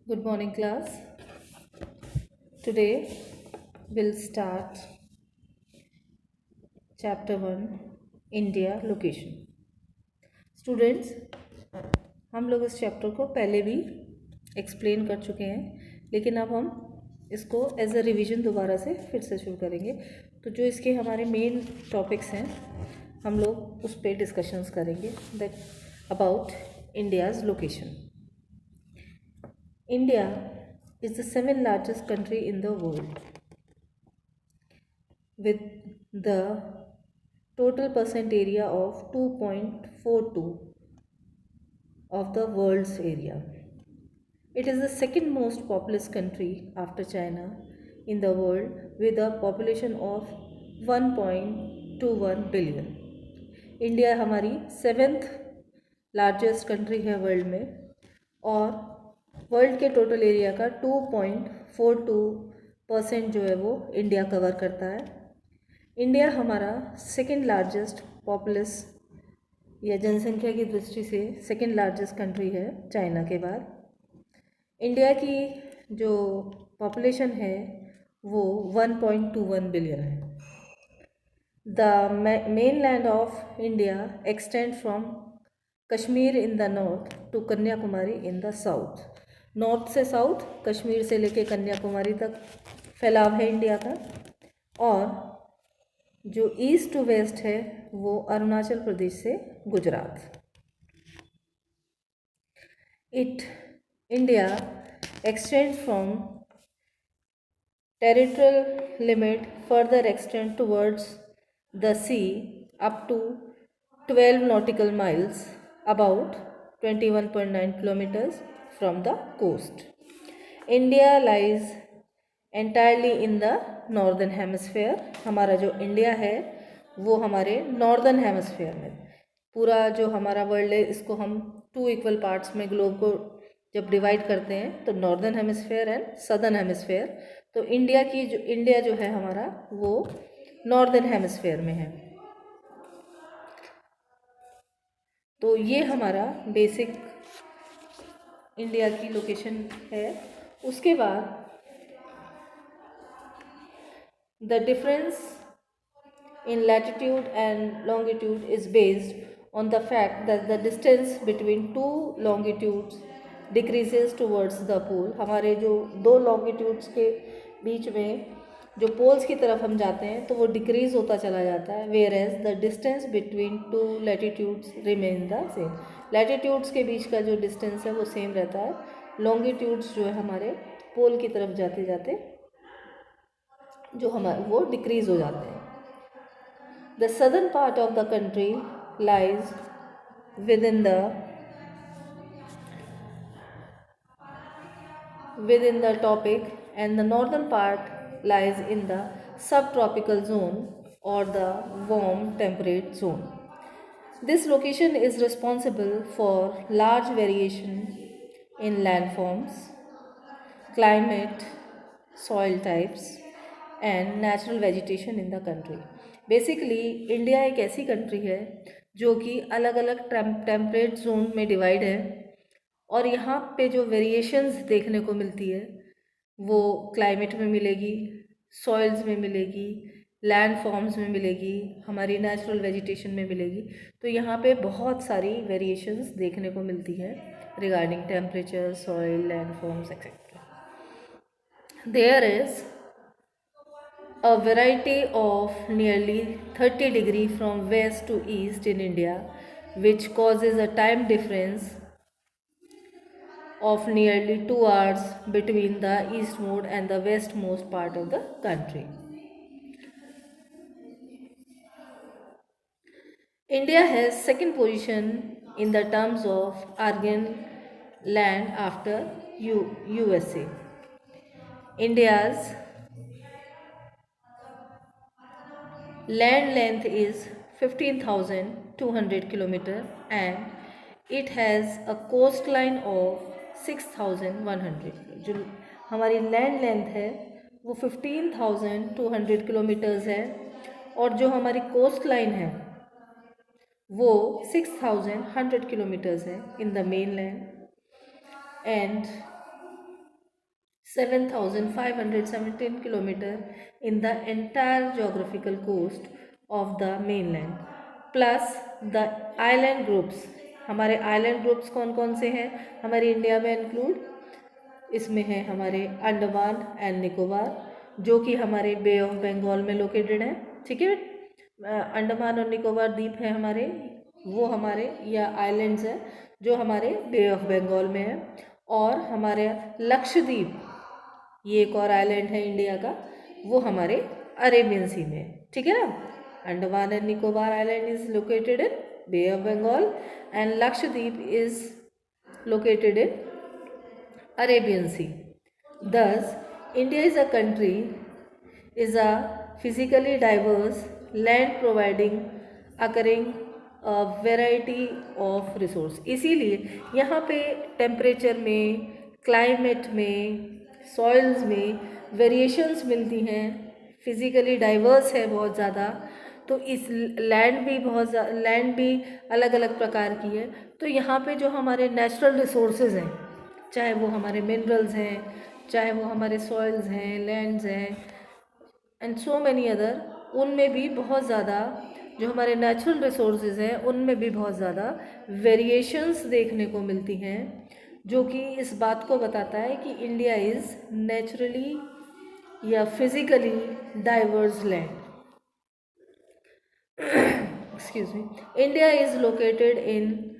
Good morning, class. Today we'll start chapter 1 India location. Students, हम लोग इस chapter को पहले भी एक्सप्लेन कर चुके हैं, लेकिन अब हम इसको एज अ रिवीजन दोबारा से फिर से शुरू करेंगे। तो जो इसके हमारे मेन टॉपिक्स हैं हम लोग उस पर डिस्कशंस करेंगे that about India's location. India is the seventh largest country in the world with the total percent area of 2.42 of the world's area. It is the second most populous country after China in the world with a population of 1.21 billion. India हमारी seventh largest country है world में और world के total area का 2.42% जो है वो India cover करता है. इंडिया हमारा सेकेंड लार्जेस्ट पॉपुलस या जनसंख्या की दृष्टि से सेकेंड लार्जेस्ट कंट्री है चाइना के बाद. इंडिया की जो पॉपुलेशन है वो 1.21 बिलियन है. The mainland of India extends from Kashmir in the north to Kanyakumari in the south. North से साउथ कश्मीर से लेके कन्याकुमारी तक फैलाव है इंडिया का. और जो ईस्ट टू वेस्ट है वो अरुणाचल प्रदेश से Gujarat. India extend from territorial limit further extend towards the sea up to 12 nautical miles, about 21.9 kilometers from the coast. India lies entirely in the northern hemisphere. हमारा जो इंडिया है वो हमारे नॉर्दर्न हेमिस्फेयर में, पूरा जो हमारा वर्ल्ड है इसको हम 2 इक्वल पार्ट्स में ग्लोब को जब डिवाइड करते हैं तो northern hemisphere and southern hemisphere. तो इंडिया जो है हमारा वो नॉर्दर्न हेमिस्फेयर में है. तो ये हमारा बेसिक इंडिया की लोकेशन है. उसके बाद the difference in latitude and longitude is based on the fact that the distance between two longitudes decreases towards the pole. हमारे जो दो longitudes के बीच में जो poles की तरफ हम जाते हैं तो वो decrease होता चला जाता है, whereas the distance between two latitudes remain the same. latitudes के बीच का जो distance है वो same रहता है. longitudes जो है हमारे pole की तरफ जाते जाते जो हमारे वो decrease हो जाते हैं. The southern part of the country lies within the tropic and the northern part lies in the subtropical zone or the warm temperate zone. This location is responsible for large variation in landforms, climate, soil types and natural vegetation in the country. Basically India एक ऐसी country है जो कि अलग अलग temperate zone में divide है और यहाँ पे जो वेरिएशंस देखने को मिलती है वो क्लाइमेट में मिलेगी, सॉइल्स में मिलेगी, लैंड फॉर्म्स में मिलेगी, हमारी नेचुरल वेजिटेशन में मिलेगी. तो यहाँ पे बहुत सारी वेरिएशंस देखने को मिलती है regarding temperature, soil, land forms etcetera. There is a variety of nearly 30 degrees from west to east in India, which causes a time difference of nearly 2 hours between the eastmost and the westmost part of the country. India has second position in the terms of ASEAN land after USA. India's land length is 15,200 km and it has a coastline of 6,100. जो हमारी land length है वो 15,200 kilometres है और जो हमारी coast line है वो 6,100 किलोमीटर्स है in the main land. And 7,517 kilometer in the entire geographical coast of the mainland, plus the island groups. हमारे आइलैंड ग्रुप्स कौन कौन से हैं हमारे इंडिया में इंक्लूड? इसमें है हमारे अंडमान एंड निकोबार, जो कि हमारे बे ऑफ बंगाल में लोकेटेड है। ठीक है, अंडमान और निकोबार द्वीप है हमारे, वो हमारे या आइलैंड्स हैं जो हमारे बे ऑफ बंगाल में है। और हमारे लक्षद्वीप, ये एक और आइलैंड है इंडिया का, वो हमारे अरेबियन सी में है। ठीक है ना, Andaman and Nicobar island is located in bay of Bengal and Lakshadweep is located in Arabian Sea. Thus, India is a country, is a physically diverse land providing occurring a variety of resource. इसीलिए यहाँ पे टेम्परेचर में, climate में, soils में variations मिलती हैं, physically diverse है बहुत ज़्यादा। तो इस लैंड भी अलग अलग प्रकार की है। तो यहाँ पे जो हमारे नेचुरल रिसोर्सेज हैं, चाहे वो हमारे मिनरल्स हैं, चाहे वो हमारे सॉइल्स हैं, लैंड्स हैं एंड सो मैनी अदर, उनमें भी बहुत ज़्यादा जो हमारे नेचुरल रिसोर्सेज हैं उनमें भी बहुत ज़्यादा वेरिएशंस देखने को मिलती हैं, जो कि इस बात को बताता है कि इंडिया इज़ नेचुरली या physically diverse land. Excuse me. India is located in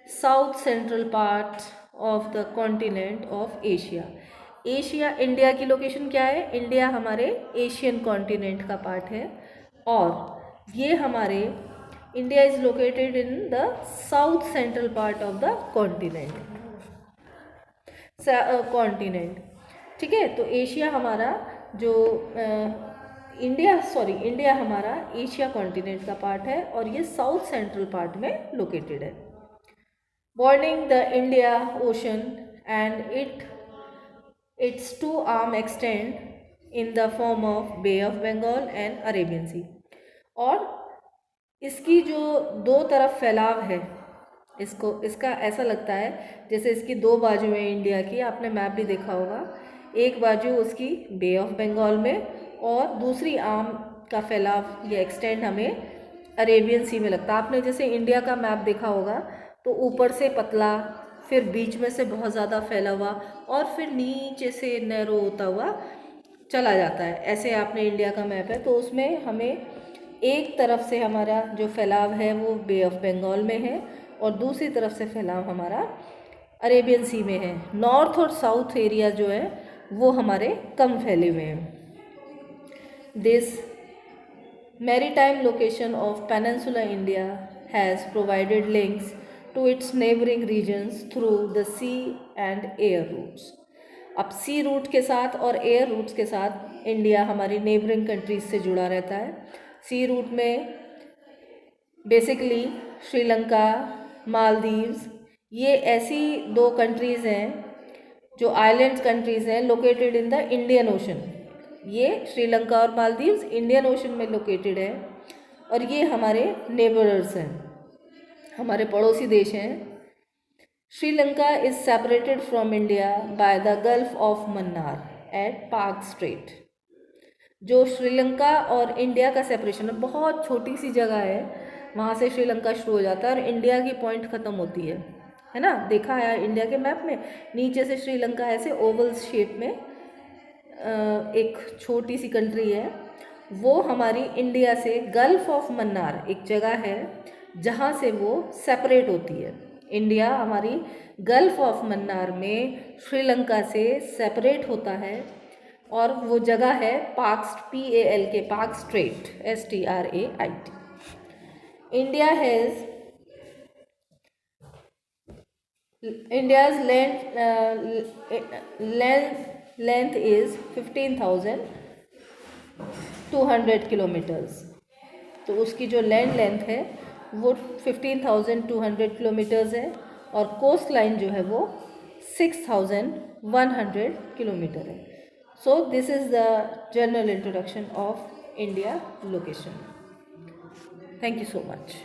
south central part of the continent of Asia. Asia, India की लोकेशन क्या है? इंडिया हमारे एशियन कॉन्टिनेंट का पार्ट है और ये हमारे India is located in the south central part of the continent. ठीक है, तो एशिया हमारा जो इंडिया हमारा एशिया कॉन्टिनेंट का पार्ट है और ये साउथ सेंट्रल पार्ट में लोकेटेड है। Bordering the India Ocean and its two arm extend in the form of Bay of Bengal and Arabian Sea। और इसकी जो दो तरफ फैलाव है, इसका ऐसा लगता है जैसे इसकी दो बाजू हैं इंडिया की। आपने मैप भी देखा होगा, एक बाजू उसकी बे ऑफ बंगाल में और दूसरी आर्म का फैलाव या एक्सटेंड हमें अरेबियन सी में लगता है। आपने जैसे इंडिया का मैप देखा होगा तो ऊपर से पतला, फिर बीच में से बहुत ज़्यादा फैला हुआ और फिर नीचे से नैरो होता हुआ चला जाता है। ऐसे आपने इंडिया का मैप है तो उसमें हमें एक तरफ से हमारा जो फैलाव है वो बे ऑफ बंगाल में है और दूसरी तरफ से फैलाव हमारा अरेबियन सी में है। नॉर्थ और साउथ एरिया जो है वो हमारे कम फैले हुए हैं। This maritime location of peninsula India has provided links to its neighboring regions through the sea and air routes। अब सी रूट के साथ और एयर रूट्स के साथ इंडिया हमारी नेबरिंग कंट्रीज से जुड़ा रहता है। सी रूट में बेसिकली श्रीलंका, मालदीव्स, ये ऐसी दो कंट्रीज़ हैं जो आइलैंड कंट्रीज़ हैं located in the Indian ocean. ये श्रीलंका और मालदीव्स इंडियन ओशन में लोकेटेड है और ये हमारे नेबरर्स हैं, हमारे पड़ोसी देश हैं। Sri Lanka is separated from India by the gulf of Mannar at Palk strait. जो श्रीलंका और इंडिया का सेपरेशन है, बहुत छोटी सी जगह है, वहाँ से श्रीलंका शुरू हो जाता है और इंडिया की पॉइंट ख़त्म होती है ना। देखा है इंडिया के मैप में, नीचे से श्रीलंका ऐसे ओवल शेप में एक छोटी सी कंट्री है, वो हमारी इंडिया से गल्फ ऑफ मन्नार एक जगह है जहाँ से वो सेपरेट होती है। इंडिया हमारी गल्फ ऑफ मन्नार में श्रीलंका से सेपरेट होता है और वो जगह है पाक, PAL के पाक straight, STRAIT। India has India's length is 15,200 kilometres. तो उसकी जो लैंड लेंथ है वो 15,200 किलोमीटर्स है और कोस्ट लाइन जो है वो 6,100 किलोमीटर है। So this is the general introduction of India location. Thank you so much.